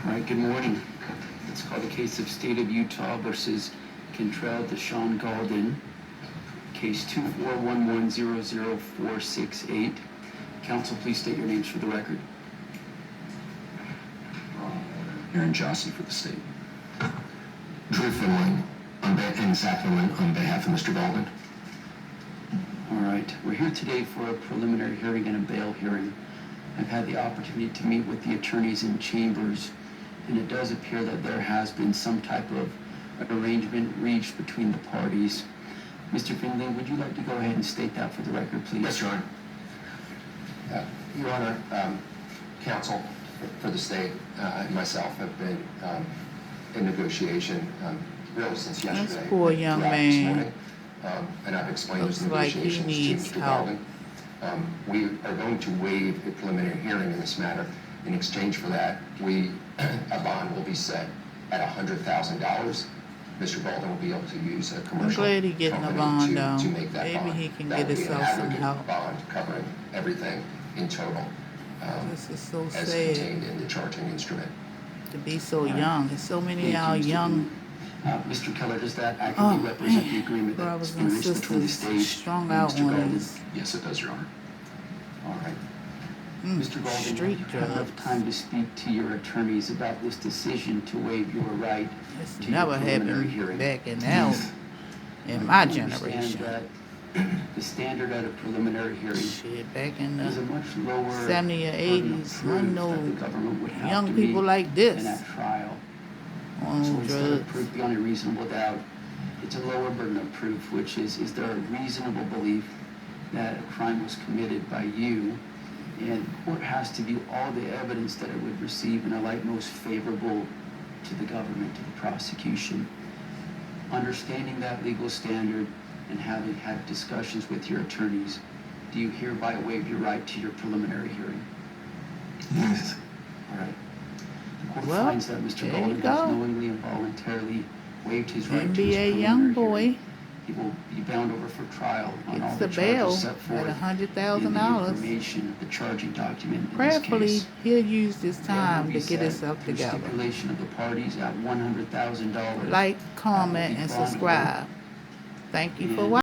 All right, good morning. Let's call the case of State of Utah versus Kentrell Deshawn Galden, case 241100468. Counsel, please state your names for the record. Aaron Jossie for the state. Drew Finley and Zach Finley on behalf of Mr. Galden. All right, we're here today for a preliminary hearing and a bail hearing. I've had the opportunity to meet with the attorneys in chambers, and it does appear that there has been some type of arrangement reached between the parties. Mr. Finley, would you like to go ahead and state that for the record, please? Yes, Your Honor. Your Honor, counsel for the state and myself have been in negotiation really since yesterday. This poor young man. And I've explained Looks those like he negotiations needs to Mr. help. Galden. We are going to waive a preliminary hearing in this matter. In exchange for that, a bond will be set at $100,000. Mr. Galden will be able to use a commercial I'm glad he's getting a bond, company though. to make that Maybe bond. he can That get would be an himself some aggregate help. bond covering everything in total, This is so as sad contained in the charging instrument. to be so young. There's so many Thank of our you, Mr. young Mr. Keller, does that accurately represent the agreement brothers that's been and reached between the sisters state strung and out Mr. on Galden? this Yes, it does, Your Honor. All right. Mr. Galden, street have you had enough drugs. time to speak to your attorneys about this decision to waive your right It's to never your preliminary happened hearing? back in my You understand generation. that the standard at a preliminary hearing Shit, back in is a the much lower 70s or burden of 80s, I proof know that the government would have young to people meet like in this that trial. So on instead of drugs. proof beyond a reasonable doubt, it's a lower burden of proof, which is there a reasonable belief that a crime was committed by you? And the court has to view all the evidence that it would receive in a light most favorable to the government, to the prosecution. Understanding that legal standard and having had discussions with your attorneys, do you hereby waive your right to your preliminary hearing? Yes. All right. The court Well, finds that Mr. there you Galden has go. knowingly and voluntarily waived his right to his NBA preliminary young hearing. boy He will be bound over for trial on all gets the the bail charges set at forth in the $100,000. information, the charging document in this Prayerfully, case. he'll use this Bail will time be to get set himself through together. stipulation of the parties at $100,000. Like, That will comment, be and bondable. subscribe. Thank you for And watching.